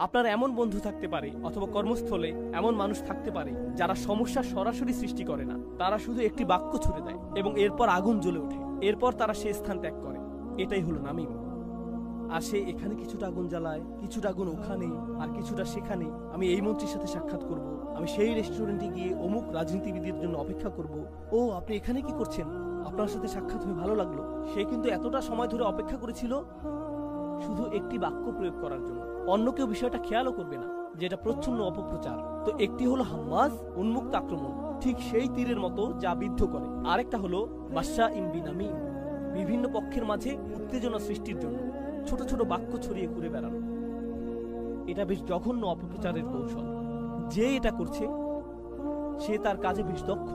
আপনার এমন বন্ধু থাকতে পারে অথবা কর্মস্থলে এমন মানুষ থাকতে পারে যারা সমস্যা সরাসরি সৃষ্টি করে না, তারা শুধু একটি বাক্য ছুড়ে দেয় এবং এরপর আগুন জ্বলে ওঠে, এরপর তারা সে স্থান ত্যাগ করে। এটাই হলো নামিম। আর সে এখানে কিছুটা আগুন জ্বালায়, কিছুটা আগুন ওখানে, আর কিছুটা সেখানে। আমি এই মন্ত্রীর সাথে সাক্ষাৎ করব, আমি সেই রেস্টুরেন্টে গিয়ে অমুক রাজনীতিবিদের জন্য অপেক্ষা করব। ও, আপনি এখানে কি করছেন? আপনার সাথে সাক্ষাৎ হয়ে ভালো লাগলো। সে কিন্তু এতটা সময় ধরে অপেক্ষা করেছিল শুধু একটি বাক্য প্রয়োগ করার জন্য। অন্য কেউ বিষয়টা খেয়ালও করবে না, যেটা প্রচ্ছন্ন অপপ্রচার। তো একটি হলো হাম্মাজ, উন্মুক্ত আক্রমণ, ঠিক সেই তীরের মতো যা বিদ্ধ করে। আরেকটা হলো মাশা বিনামিম, বিভিন্ন পক্ষের মাঝে উত্তেজনা সৃষ্টির জন্য ছোট ছোট বাক্য ছড়িয়ে ঘুরে বেড়ানো। এটা বেশ জঘন্য অপপ্রচারের কৌশল। যে এটা করছে সে তার কাজে বেশ দক্ষ।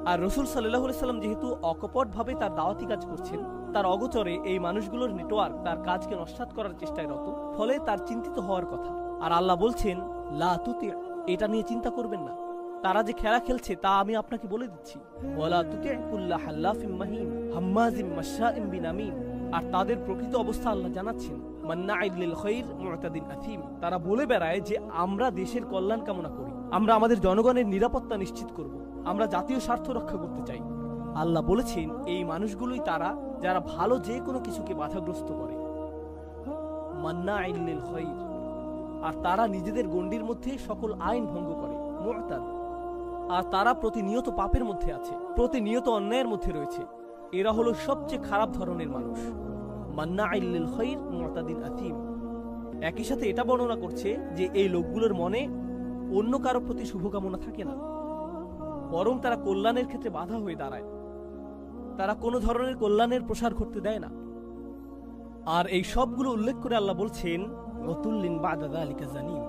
আর রাসূল সাল্লাল্লাহু আলাইহি সাল্লাম যেহেতু অকপটভাবে তার দাওয়াতি কাজ করছেন, তার অগোচরে এই মানুষগুলোর নেটওয়ার্ক তার কাজকে নস্যাৎ করার চেষ্টায় রত, ফলে তার চিন্তিত হওয়ার কথা। আর আল্লাহ বলছেন, লা তুতি, এটা নিয়ে চিন্তা করবেন না। তারা যে খেলা খেলছে তা আমি আপনাকে বলে দিচ্ছি। ওয়ালা তুতি কুল্লা হাল্লাফিম মাহিন হাম্মাজিম মাশাইম বিনামিম। আর তাদের প্রকৃত অবস্থা আল্লাহ জানাচ্ছেন, মান্নাইল লিল খাইর মুতাদিন আথিম। তারা বলে বেড়ায় যে আমরা দেশের কল্যাণ কামনা করি, আমরা আমাদের জনগণের নিরাপত্তা নিশ্চিত করব, আমরা জাতীয় স্বার্থ রক্ষা করতে চাই। আল্লাহ বলেছেন এই মানুষগুলোই তারা যারা ভালো যে কোনো কিছুকে বাধাগ্রস্ত করে। মান্নাইল লিল খাইর। আর তারা নিজেদের গণ্ডির মধ্যে সকল আইন ভঙ্গ করে, মুতাদ। আর তারা প্রতিনিয়ত পাপের মধ্যে আছে, প্রতিনিয়ত অন্যায়ের মধ্যে রয়েছে। এরা হলো সবচেয়ে খারাপ ধরনের মানুষ। মান্নাইল লিল খাইর মুতাদিন আথিম। একই সাথে এটা বর্ণনা করছে যে এই লোকগুলোর মনে অন্য কারো প্রতি শুভকামনা থাকে না, বরং তারা কল্যাণের ক্ষেত্রে বাধা হয়ে দাঁড়ায়। তারা কোনো ধরনের কল্যাণের প্রসার করতে দেয় না। আর এই সবগুলো উল্লেখ করে আল্লাহ বলছেন, উতুল্লিন বাদা যালিকা জানিম।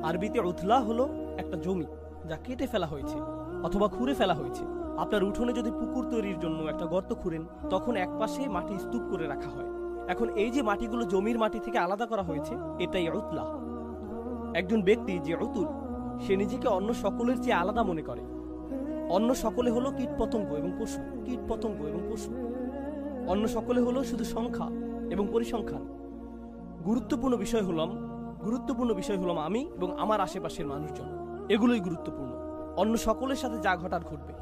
আরবিতে উতলা হলো একটা জমি যা কেটে ফেলা হয়েছে অথবা খুঁড়ে ফেলা হয়েছে। আপনার উঠোনে যদি পুকুর তৈরির জন্য একটা গর্ত খুঁড়েন, তখন এক পাশে মাটি স্তূপ করে রাখা হয়। এখন এই যে মাটিগুলো জমির মাটি থেকে আলাদা করা হয়েছে, এটাই উতলা। একজন ব্যক্তি যে উতুল, সে নিজেকে অন্য সকলের চেয়ে আলাদা মনে করে। অন্য সকলে হলো কীটপতঙ্গ এবং পশু, কীটপতঙ্গ এবং পশু। অন্য সকলে হলো শুধু সংখ্যা এবং পরিসংখ্যান। গুরুত্বপূর্ণ বিষয় হলাম আমি এবং আমার আশেপাশের মানুষজন। এগুলোই গুরুত্বপূর্ণ। অন্য সকলের সাথে যা ঘটার ঘটবে।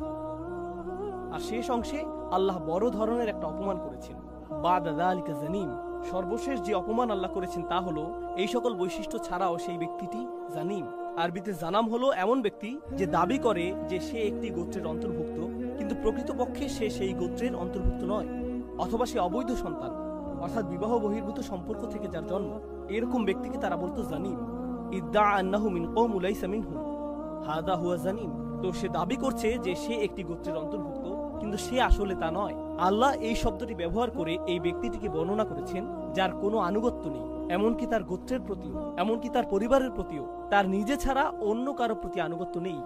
আর শেষ অংশে আল্লাহ বড় ধরনের একটা অপমান করেছেন, বাদা যালিকা জানিম। সর্বশেষ যে অপমান আল্লাহ করেছেন তা হলো এই সকল বৈশিষ্ট্য ছাড়াও সেই ব্যক্তিটি জানিম। আরবিতে জানাম হলো এমন ব্যক্তি যে দাবি করে যে সে একটি গোত্রের অন্তর্ভুক্ত, কিন্তু প্রকৃতপক্ষে সে সেই গোত্রের অন্তর্ভুক্ত নয়, অথবা সে অবৈধ সন্তান, অর্থাৎ বিবাহ বহির্ভূত সম্পর্ক থেকে যার জন্ম। এরকম ব্যক্তিকে তারা বলতো জানিম। ইদ্দা আন্নাহু মিন কওম লাইসা মিনহুম হাদা হুয়া জানিম। তো সে দাবি করছে যে সে একটি গোত্রের অন্তর্ভুক্ত, কিন্তু সে আসলে তা নয়। আল্লাহ এই শব্দটি ব্যবহার করে এই ব্যক্তিটিকে বর্ণনা করেছেন যার কোনো আনুগত্য নেই, এমনকি তার গোত্রের প্রতিও, এমনকি তার পরিবারের প্রতিও। তার নিজে ছাড়া অন্য কারো প্রতি আনুগত্য নেই।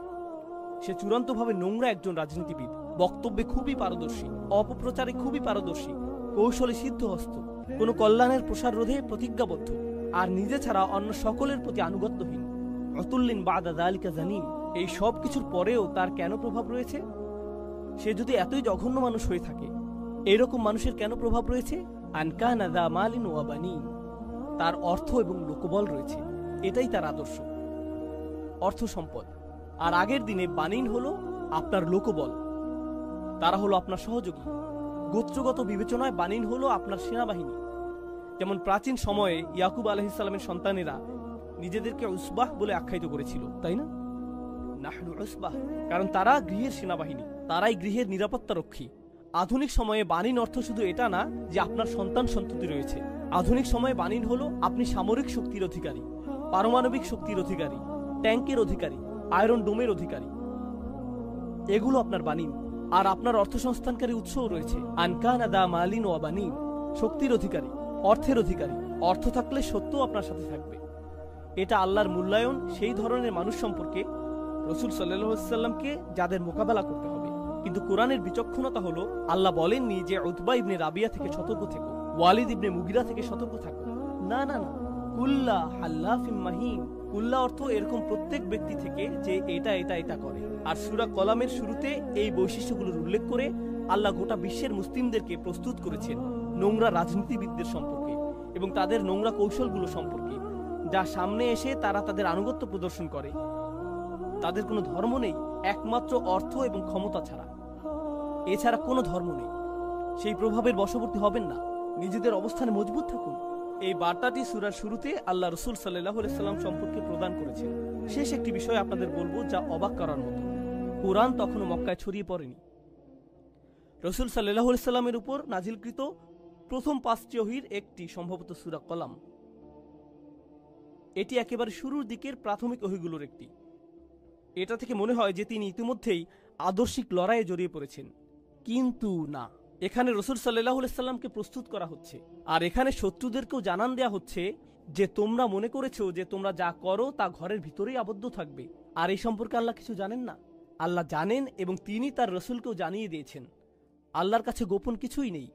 সে চূড়ান্তভাবে নোংরা একজন রাজনীতিবিদ, বক্তব্যে খুবই পারদর্শী, অপপ্রচারে খুবই পারদর্শী, কৌশলে সিদ্ধহস্ত, কোনো কল্যাণের প্রসার রোধে প্রতিজ্ঞাবদ্ধ, আর নিজে ছাড়া অন্য সকলের প্রতি আনুগত্যহীন। উতুল্লিন বাদা যালিকা জানিম। এই সব কিছুর পরেও তার কেন প্রভাব রয়েছে? সে যদি এতই জঘন্য মানুষ হয়ে থাকে, এরকম মানুষের কেন প্রভাব রয়েছে? আনকানা যা মালিন ওয়া বানিন। তার অর্থ এবং লোকবল রয়েছে, এটাই তার আদর্শ, অর্থ সম্পদ। আর আগের দিনে বানিন হলো আপনার লোকবল, তারা হলো আপনার সহযোগী। গোত্রগত বিবেচনায় বানিন হলো আপনার সেনাবাহিনী। যেমন প্রাচীন সময়ে ইয়াকুব আলাইহিস সালামের সন্তানেরা নিজেদেরকে উসবাহ বলে আখ্যায়িত করেছিল, তাই না? নাহনু উসবাহ, কারণ তারা গৃহের সেনাবাহিনী, তারাই গৃহের নিরাপত্তা রক্ষী। আধুনিক সময়ে বানিন অর্থ শুধু এটা না যে আপনার সন্তান সন্ততি রয়েছে। আধুনিক সময়ে বানিন হলো আপনি সামরিক শক্তির অধিকারী, পারমাণবিক শক্তির অধিকারী, ট্যাঙ্কের অধিকারী, আয়রন ডোমের অধিকারী। এগুলো আপনার বানিন। আর আপনার অর্থ সংস্থানকারী উৎসও রয়েছে। আনকানা দা মালিন ওয়া বানিন, শক্তির অধিকারী, অর্থের অধিকারী। অর্থ থাকলে সত্য আপনার সাথে থাকবে। এটা আল্লাহর মূল্যায়ন সেই ধরনের মানুষ সম্পর্কে রাসূল সাল্লাল্লাহু আলাইহি ওয়াসাল্লামকে যাদের মোকাবেলা করতে হবে। কিন্তু কোরআনের বিচক্ষণতা হলো আল্লাহ বলেননি যে উতবা ইবনে রাবিয়া থেকে সতর্ক থেকো, ওয়ালিদ ইবনে মুগিরা থেকে সতর্ক থাকো। না না না, কুল্লা হাল্লাফিম মাহিন। কুল্লা অর্থ এরকম প্রত্যেক ব্যক্তি থেকে যে এটা এটা এটা করে। আর সূরা কলামের শুরুতে এই বৈশিষ্ট্যগুলোর উল্লেখ করে আল্লাহ গোটা বিশ্বের মুসলিমদেরকে প্রস্তুত করেছেন নোংরা রাজনীতিবিদদের সম্পর্কে এবং তাদের নোংরা কৌশলগুলো সম্পর্কে। যা সামনে এসে তারা তাদের আনুগত্য প্রদর্শন করে। তাদের কোনো ধর্ম নেই একমাত্র অর্থ এবং ক্ষমতা ছাড়া, এছাড়া কোনো ধর্ম নেই। সেই প্রভাবের বশবর্তী হবেন না, নিজেদের অবস্থানে মজবুত থাকুন। এই বার্তাটি সূরার শুরুতে আল্লাহ রাসূল সাল্লাল্লাহু আলাইহি সাল্লাম সম্পর্কে প্রদান করেছেন। শেষ একটি বিষয় আপনাদের বলবো যা অবাক করার মতো। কোরআন তখনও মক্কায় ছড়িয়ে পড়েনি। রাসূল সাল্লাল্লাহু আলাইহি সাল্লামের উপর নাজিলকৃত প্রথম 5টি ওহীর একটি সম্ভবত সূরা কলাম। এটি একেবারে শুরুর দিকের প্রাথমিক ওহীগুলোর একটি। এটা থেকে মনে হয় যে তিনি ইতিমধ্যেই আদর্শিক লড়াইয়ে জড়িয়ে পড়েছেন, কিন্তু না। এখানে রাসূল সাল্লাল্লাহু আলাইহি সাল্লামকে প্রস্তুত করা হচ্ছে, আর এখানে শত্রুদেরকেও জানান দেয়া হচ্ছে যে তোমরা মনে করেছো যে তোমরা যা করো তা ঘরের ভিতরেই আবদ্ধ থাকবে, আর এই সম্পর্কে আল্লাহ কিছু জানেন না। আল্লাহ জানেন এবং তিনি তার রাসূলকেও জানিয়ে দিয়েছেন আল্লাহর কাছে গোপন কিছুই নেই,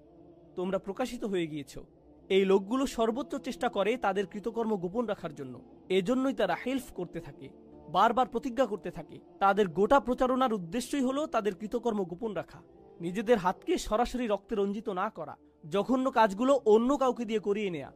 তোমরা প্রকাশিত হয়ে গিয়েছো। এই লোকগুলো সর্বোচ্চ চেষ্টা করে তাদের কৃতকর্ম গোপন রাখার জন্য। এজন্যই তারা হেল্প করতে থাকে, বারবার প্রতিজ্ঞা করতে থাকে। তাদের গোটা প্রচারণার উদ্দেশ্যই হলো তাদের কৃতকর্ম গোপন রাখা, নিজেদের হাতকে সরাসরি রক্তে রঞ্জিত না করা, জঘন্য কাজগুলো অন্য কাউকে দিয়ে করিয়ে নেয়া।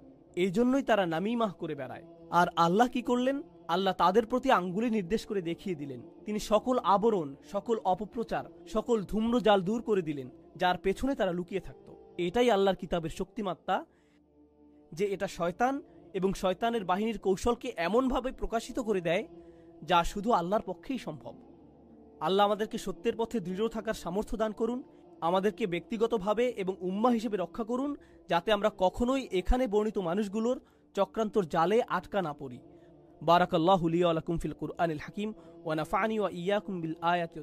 এই জন্যই তারা নামিমাহ করে বেড়ায়। আর আল্লাহ কি করলেন? আল্লাহ তাদের প্রতি আঙ্গুলি নির্দেশ করে দেখিয়ে দিলেন। তিনি সকল আবরণ, সকল অপপ্রচার, সকল ধূম্রজাল দূর করে দিলেন, যার পেছনে তারা লুকিয়ে থাকত। এটাই আল্লাহর কিতাবের শক্তিমাত্রা, যে এটা শয়তান এবং শয়তানের বাহিনীর কৌশলকে এমনভাবে প্রকাশিত করে দেয় যা শুধু আল্লাহর পক্ষেই সম্ভব। আল্লাহ আমাদেরকে সত্যের পথে দৃঢ় থাকার সামর্থ্য দান করুন, আমাদেরকে ব্যক্তিগতভাবে এবং উম্মাহ হিসেবে রক্ষা করুন, যাতে আমরা কখনোই এখানে বর্ণিত মানুষগুলোর চক্রান্তর জালে আটকা না পড়ি। বারাকাল্লাহু লি ওয়া লাকুম ফিল কুরআনিল হাকিম ওয়া নাফা'নি ওয়া ইয়্যাকুম বিল আয়াতি।